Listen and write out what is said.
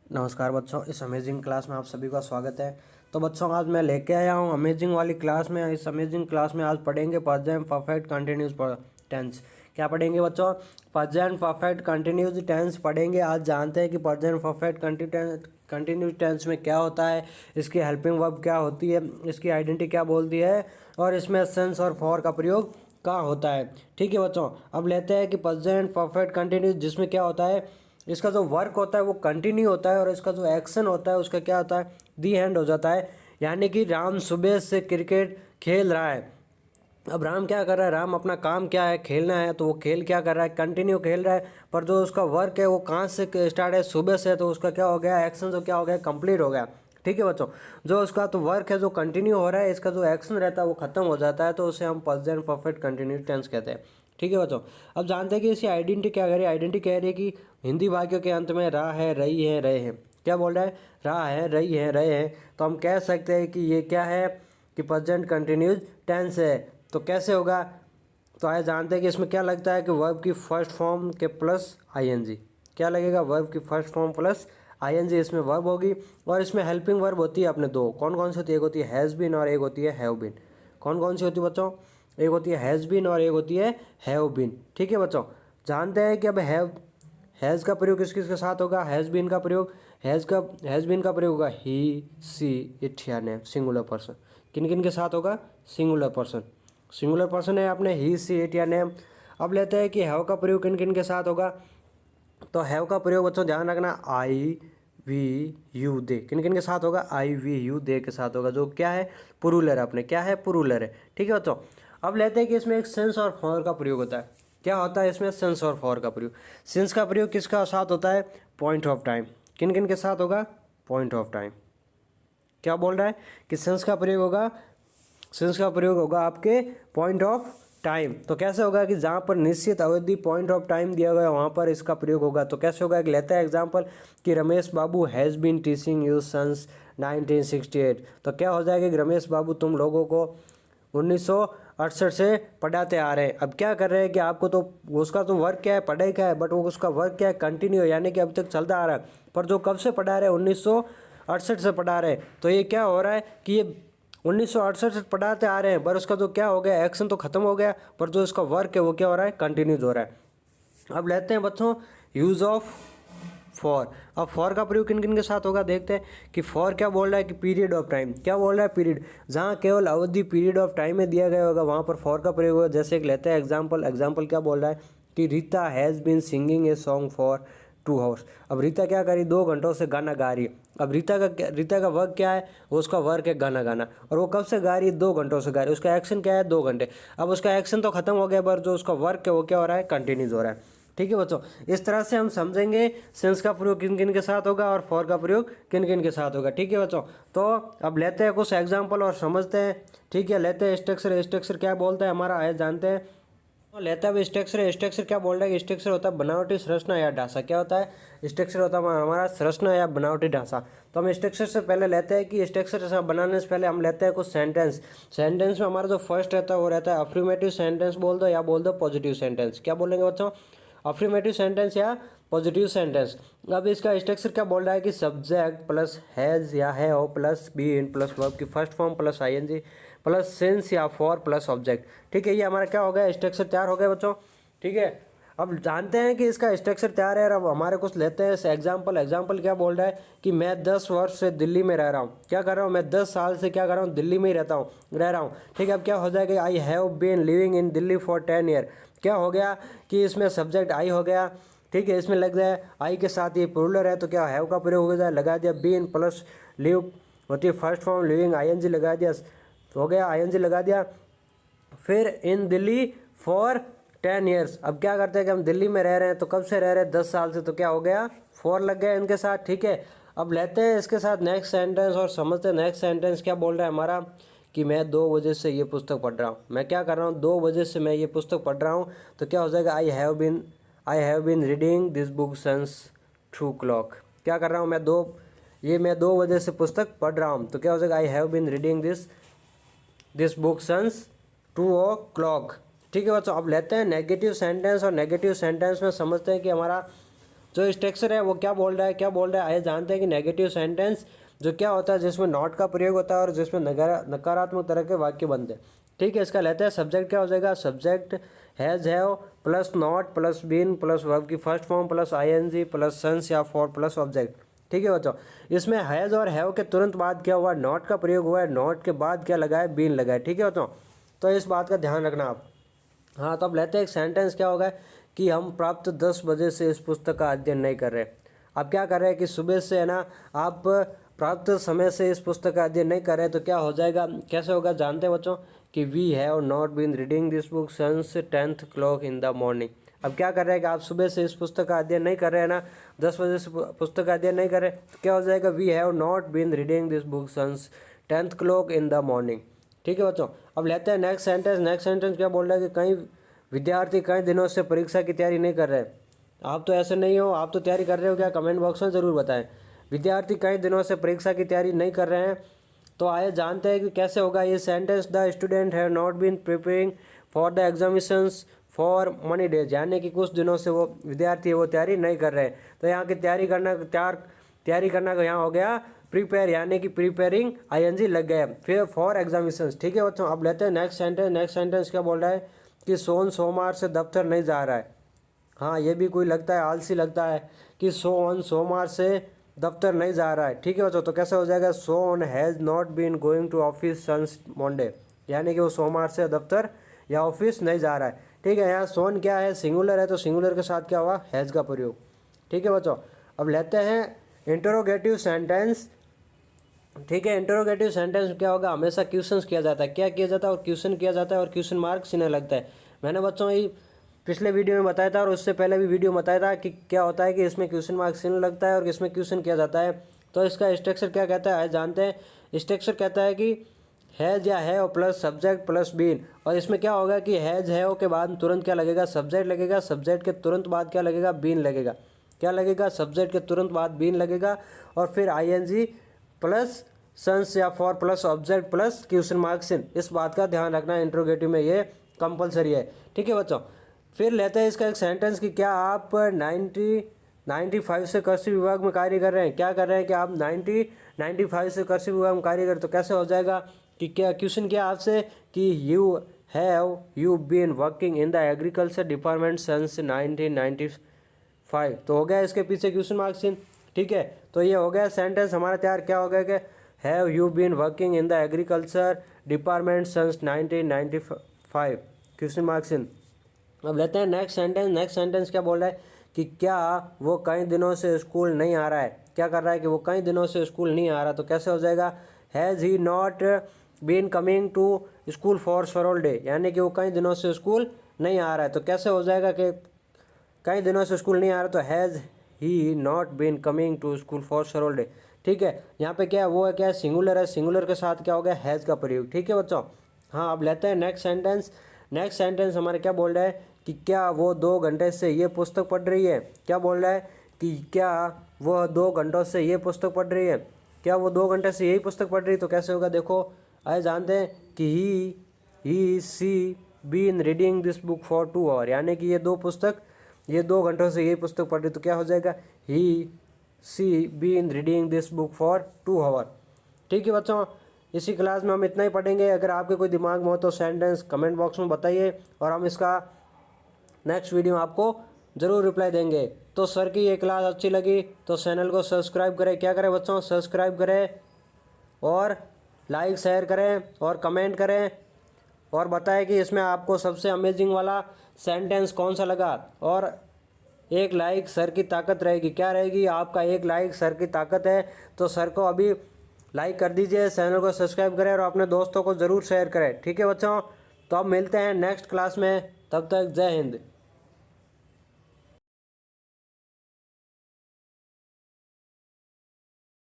नमस्कार बच्चों, इस अमेजिंग क्लास में आप सभी का स्वागत है। तो बच्चों, आज मैं लेके आया हूँ अमेजिंग वाली क्लास में। इस अमेजिंग क्लास में आज पढ़ेंगे प्रेजेंट परफेक्ट कंटिन्यूस टेंस। क्या पढ़ेंगे बच्चों? प्रेजेंट परफेक्ट कंटिन्यूस टेंस पढ़ेंगे। आज जानते हैं कि प्रेजेंट परफेक्ट कंटिन्यूस टेंस में क्या होता है, इसकी हेल्पिंग वर्ब क्या होती है, इसकी आइडेंटिटी क्या बोलती है, और इसमें सेंस और फॉर का प्रयोग कहाँ होता है। ठीक है बच्चों, अब लेते हैं कि प्रेजेंट परफेक्ट कंटिन्यूस, जिसमें क्या होता है, इसका जो वर्क होता है वो कंटिन्यू होता है और इसका जो एक्शन होता है उसका क्या होता है, दी हैंड हो जाता है। यानी कि राम सुबह से क्रिकेट खेल रहा है। अब राम क्या कर रहा है, राम अपना काम क्या है, खेलना है, तो वो खेल क्या कर रहा है, कंटिन्यू खेल रहा है। पर जो उसका वर्क है वो कहाँ से स्टार्ट है, सुबह से, तो उसका क्या हो गया, एक्शन जो क्या हो गया, कंप्लीट हो गया। ठीक है बच्चों, जो उसका तो वर्क है जो कंटिन्यू हो रहा है, इसका जो एक्शन रहता है वो खत्म हो जाता है, तो उसे हम प्रेजेंट परफेक्ट कंटिन्यूस टेंस कहते हैं। ठीक है बच्चों, अब जानते हैं कि इसकी आइडेंटिटी क्या कह रही है। आइडेंटिटी कह रही है कि हिंदी वाक्यों के अंत में रहा है, रही है, रहे हैं। क्या बोल रहा है, रहा है, रही है, रहे हैं। तो हम कह सकते हैं कि ये क्या है, कि प्रेजेंट कंटिन्यूस टेंस है। तो कैसे होगा, तो आइए जानते हैं कि इसमें क्या लगता है कि वर्ब की फर्स्ट फॉर्म के प्लस आईएनजी। क्या लगेगा, वर्ब की फर्स्ट फॉर्म प्लस आईएनजी इसमें वर्ब होगी। और इसमें हेल्पिंग वर्ब होती है अपने दो, कौन कौन सी होती है, एक होती है हैज़ बीन और एक होती है हैव बीन। कौन कौन सी होती है बच्चों, एक होती है हैज़ बीन और एक होती है हैव बीन। ठीक है बच्चों, जानते हैं कि अब हैज़ का प्रयोग किस किस के साथ होगा, हैज़ बीन का प्रयोग, हैज़ बीन का प्रयोग होगा ही, सी, इट या नेम, सिंगुलर पर्सन। किन किन के साथ होगा, सिंगुलर पर्सन। सिंगुलर पर्सन है अपने ही, सी, इट या नेम। अब लेते हैं कि हैव का प्रयोग किन किन के साथ होगा। तो हैव का प्रयोग बच्चों ध्यान रखना, आई वी यू दे। किन किन के साथ होगा, आई वी यू दे के साथ होगा, जो क्या है, पुरुलर है अपने, क्या है, पुरुलर है। ठीक है बच्चों, अब लेते हैं कि इसमें एक सेंस और फॉर का प्रयोग होता है। क्या होता है इसमें, सेंस और फॉर का प्रयोग। सेंस का प्रयोग किसका साथ होता है, पॉइंट ऑफ टाइम। किन किन के साथ होगा, पॉइंट ऑफ टाइम। क्या बोल रहा है कि सेंस का प्रयोग होगा, सेंस का प्रयोग होगा आपके पॉइंट ऑफ टाइम। तो कैसे होगा कि जहाँ पर निश्चित अवधि पॉइंट ऑफ टाइम दिया गया वहाँ पर इसका प्रयोग होगा। तो कैसे होगा, कि लेता है एग्जांपल कि Ramesh Babu has been teaching you since 1968। तो क्या हो जाएगा कि रमेश बाबू तुम लोगों को 1968 से पढ़ाते आ रहे हैं। अब क्या कर रहे हैं कि आपको तो उसका तो वर्क क्या है, पढ़ाई का है, बट वो उसका वर्क क्या है, कंटिन्यू, यानी कि अभी तक चलता आ रहा है। पर जो कब से पढ़ा रहे हैं, 1968 से पढ़ा रहे हैं। तो ये क्या हो रहा है कि ये 1968 से पढ़ाते आ रहे हैं, पर उसका जो क्या हो गया, एक्शन तो खत्म हो गया, पर जो इसका वर्क है वो क्या हो रहा है, कंटिन्यूज हो रहा है। अब लेते हैं बच्चों यूज़ ऑफ फॉर। अब फॉर का प्रयोग किन किन के साथ होगा, देखते हैं कि फॉर क्या बोल रहा है, कि पीरियड ऑफ टाइम। क्या बोल रहा है, पीरियड, जहाँ केवल अवधि पीरियड ऑफ टाइम में दिया गया होगा वहाँ पर फॉर का प्रयोग होगा। जैसे एक लेते हैं एग्जाम्पल क्या बोल रहा है कि Rita has been singing a song for 2 hours. अब रीता क्या करी, 2 घंटों से गाना गा रही है। अब रीता का वर्क क्या है, उसका वर्क है गाना गाना, और वो कब से गा रही है, 2 घंटों से गा रही है। उसका एक्शन क्या है, 2 घंटे। अब उसका एक्शन तो खत्म हो गया, पर जो उसका वर्क है वो क्या हो रहा है, कंटिन्यूज हो रहा है। ठीक है बच्चों, इस तरह से हम समझेंगे सेंस का प्रयोग किन किन के साथ होगा और फॉर का प्रयोग किन किन के साथ होगा। ठीक है बच्चों, तो अब लेते हैं कुछ एग्जाम्पल और समझते हैं। ठीक है, लेते हैं स्ट्रक्चर। स्ट्रक्चर क्या बोलता है हमारा, आए जानते हैं। तो लेता है स्ट्रक्चर। स्ट्रक्चर क्या बोल रहा है कि स्ट्रक्चर होता है बनावटी संरचना या ढांचा। क्या होता है, स्ट्रक्चर होता है हमारा संरचना या बनावटी ढांचा। तो हम स्ट्रक्चर से पहले लेते हैं कि स्ट्रक्चर बनाने से पहले हम लेते हैं कुछ सेंटेंस। सेंटेंस में हमारा जो फर्स्ट रहता है वो रहता है अफर्मेटिव सेंटेंस बोल दो या बोल दो पॉजिटिव सेंटेंस। क्या बोलेंगे बच्चों, अफर्मेटिव सेंटेंस या पॉजिटिव सेंटेंस। अब इसका स्ट्रक्चर क्या बोल रहा है कि सब्जेक्ट प्लस हैज़ या have plus been plus verb की first form plus ING plus since या फॉर प्लस ऑब्जेक्ट। ठीक है, ये हमारा क्या हो गया, स्ट्रक्चर तैयार हो गया बच्चों। ठीक है, अब जानते हैं कि इसका स्ट्रक्चर तैयार है। अब हमारे कुछ लेते हैं एग्जाम्पल क्या बोल रहा है कि मैं 10 वर्ष से दिल्ली में रह रहा हूँ। क्या कर रहा हूँ, मैं 10 साल से क्या कर रहा हूँ, दिल्ली में ही रह रहा हूँ। ठीक है, अब क्या हो जाएगा, I have been living in Delhi for 10 year. क्या हो गया कि इसमें सब्जेक्ट आई हो गया। ठीक है, इसमें लग जाए आई के साथ ये प्लूरल है, तो क्या हैव का प्रयोग हो जाए, लगा दिया बीन प्लस लिव होती है फर्स्ट फॉर्म लिविंग, आईएनजी लगा दिया, तो हो गया आईएनजी लगा दिया। फिर इन दिल्ली फॉर 10 ईयर्स। अब क्या करते हैं कि हम दिल्ली में रह रहे हैं, तो कब से रह रहे हैं, 10 साल से, तो क्या हो गया, फॉर लग गया इनके साथ। ठीक है, अब लेते हैं इसके साथ नेक्स्ट सेंटेंस और समझते हैं नेक्स्ट सेंटेंस क्या बोल रहा है हमारा, कि मैं 2 बजे से ये पुस्तक पढ़ रहा हूँ। मैं क्या कर रहा हूँ, 2 बजे से मैं ये पुस्तक पढ़ रहा हूँ। तो क्या हो जाएगा, I have been reading this book since 2 o'clock। क्या कर रहा हूँ मैं, मैं 2 बजे से पुस्तक पढ़ रहा हूँ। तो क्या हो जाएगा, I have been reading this book since 2 o'clock। ठीक है बच्चों, अब लेते हैं नेगेटिव सेंटेंस और नेगेटिव सेंटेंस में समझते हैं कि हमारा जो स्ट्रक्चर है वो क्या बोल रहा है, क्या बोल रहा है, आइए जानते हैं कि नेगेटिव सेंटेंस जो क्या होता है, जिसमें नॉट का प्रयोग होता है और जिसमें नकारात्मक तरह के वाक्य बनते हैं। ठीक है, इसका लेते हैं सब्जेक्ट क्या हो जाएगा, subject has have plus not plus been plus verb की first form plus ING plus since या फॉर प्लस ऑब्जेक्ट। ठीक है बच्चों, इसमें हैज़ और हैव के तुरंत बाद क्या हुआ, नॉट का प्रयोग हुआ है, नॉट के बाद क्या लगा है, बीन लगा है। ठीक है बच्चों, तो इस बात का ध्यान रखना आप। हाँ, तो अब लेते हैं एक सेंटेंस क्या होगा कि हम प्राप्त 10 बजे से इस पुस्तक का अध्ययन नहीं कर रहे। अब क्या कर रहे हैं कि सुबह से है ना, आप प्राप्त समय से इस पुस्तक का अध्ययन नहीं कर रहे, तो क्या हो जाएगा, कैसे होगा जानते हैं बच्चों कि we have not been reading this book since 10 o'clock in the morning. अब क्या कर रहे हैं कि आप सुबह से इस पुस्तक का अध्ययन नहीं कर रहे हैं ना, 10 बजे से पुस्तक का अध्ययन नहीं कर रहे, तो क्या हो जाएगा, we have not been reading this book since 10 o'clock in the morning. ठीक है बच्चों, अब लेते हैं नेक्स्ट सेंटेंस। नेक्स्ट सेंटेंस क्या बोल रहा है कि कई विद्यार्थी कई दिनों से परीक्षा की तैयारी नहीं कर रहे। आप तो ऐसे नहीं हो, आप तो तैयारी कर रहे हो क्या, कमेंट बॉक्स में ज़रूर बताएं। विद्यार्थी कई दिनों से परीक्षा की तैयारी नहीं कर रहे हैं, तो आइए जानते हैं कि कैसे होगा ये sentence. The student have not been preparing for the examinations for many days, यानी कि कुछ दिनों से वो विद्यार्थी है वो तैयारी नहीं कर रहे हैं। तो यहाँ की तैयारी करना का यहाँ हो गया प्रिपेयर, यानी कि प्रिपेयरिंग आईएनजी लग गया, फिर फॉर एग्जामिनेशंस। ठीक है बच्चों, अब लेते हैं नेक्स्ट सेंटेंस। नेक्स्ट सेंटेंस क्या बोल रहा है कि सोन सोमवार से दफ्तर नहीं जा रहा है। हाँ, ये भी कोई लगता है आलसी लगता है कि सोन सोमवार से दफ्तर नहीं जा रहा है। ठीक है बच्चों, तो कैसे हो जाएगा, son has not been going to office since Monday, यानी कि वो सोमवार से दफ्तर या ऑफिस नहीं जा रहा है। ठीक है, यहाँ सोन क्या है, सिंगुलर है, तो सिंगुलर के साथ क्या हुआ, हैज़ का प्रयोग। ठीक है बच्चों, अब लेते हैं इंटरोगेटिव सेंटेंस। ठीक है, इंटरोगेटिव सेंटेंस क्या होगा, हमेशा क्वेश्चन किया जाता है, क्या किया जाता है, और क्वेश्चन किया जाता है और क्वेश्चन मार्क सीने लगता है। मैंने बच्चों ये पिछले वीडियो में बताया था और उससे पहले भी वीडियो बताया था कि क्या होता है कि इसमें क्वेश्चन मार्क सीने लगता है और इसमें क्वेश्चन किया जाता है। तो इसका स्ट्रक्चर क्या कहता है जानते हैं। स्ट्रक्चर कहता है कि हैज़ या है और प्लस सब्जेक्ट प्लस बीन, और इसमें क्या होगा कि हैज़ है के बाद तुरंत क्या लगेगा, सब्जेक्ट लगेगा, सब्जेक्ट के तुरंत बाद क्या लगेगा, बीन लगेगा। क्या लगेगा, सब्जेक्ट के तुरंत बाद बीन लगेगा, और फिर आईएनजी प्लस सन्स या for plus object plus question mark sign. इस बात का ध्यान रखना, इंट्रोगेटिव में ये कंपलसरी है। ठीक है बच्चों, फिर लेते हैं इसका एक सेंटेंस कि क्या आप 95 से कृषि विभाग में कार्य कर रहे हैं। क्या कर रहे हैं कि आप 95 से कृषि विभाग में कार्य कर, तो कैसे हो जाएगा कि क्या क्वेश्चन किया आपसे कि you been working in the agriculture department since 1995, तो हो गया इसके पीछे क्वेश्चन मार्क सिन। ठीक है, तो ये हो गया सेंटेंस हमारा तैयार। क्या हो गया कि have you been working in the agriculture department since 1995, question mark sign. अब लेते हैं नेक्स्ट सेंटेंस। नेक्स्ट सेंटेंस क्या बोल रहा है कि क्या वो कई दिनों से स्कूल नहीं आ रहा है। क्या कर रहा है कि वो कई दिनों से स्कूल नहीं आ रहा, तो कैसे हो जाएगा, has he not been coming to school for several day, यानी कि वो कई दिनों से स्कूल नहीं आ रहा है। तो कैसे हो जाएगा कि कई दिनों से स्कूल नहीं आ रहा, तो has he not been coming to school for several day. ठीक है, यहाँ पे क्या है, वो है क्या है, सिंगुलर है, सिंगुलर के साथ क्या हो गया, हैज़ का प्रयोग। ठीक है बच्चों, हाँ, अब लेते हैं नेक्स्ट सेंटेंस। नेक्स्ट सेंटेंस हमारे क्या बोल रहा है कि क्या वो 2 घंटे से ये पुस्तक पढ़ रही है। क्या बोल रहा है कि क्या वो 2 घंटों से ये पुस्तक पढ़ रही है, क्या वो 2 घंटे से यही पुस्तक पढ़ रही है, तो कैसे होगा, देखो आइए जानते हैं कि he see been reading this book for 2 hour, यानी कि ये 2 घंटों से यही पुस्तक पढ़ रही, तो क्या हो जाएगा, he see been reading this book for 2 hour. ठीक है बच्चों, इसी क्लास में हम इतना ही पढ़ेंगे। अगर आपके कोई दिमाग में हो तो सेंटेंस कमेंट बॉक्स में बताइए, और हम इसका नेक्स्ट वीडियो में आपको ज़रूर रिप्लाई देंगे। तो सर की ये क्लास अच्छी लगी तो चैनल को सब्सक्राइब करें। क्या करें बच्चों, सब्सक्राइब करें और लाइक शेयर करें और कमेंट करें, और बताएं कि इसमें आपको सबसे अमेजिंग वाला सेंटेंस कौन सा लगा। और एक लाइक सर की ताकत रहेगी, क्या रहेगी, आपका एक लाइक सर की ताकत है। तो सर को अभी लाइक कर दीजिए, चैनल को सब्सक्राइब करें और अपने दोस्तों को ज़रूर शेयर करें। ठीक है बच्चों, तो अब मिलते हैं नेक्स्ट क्लास में, तब तक जय हिंद।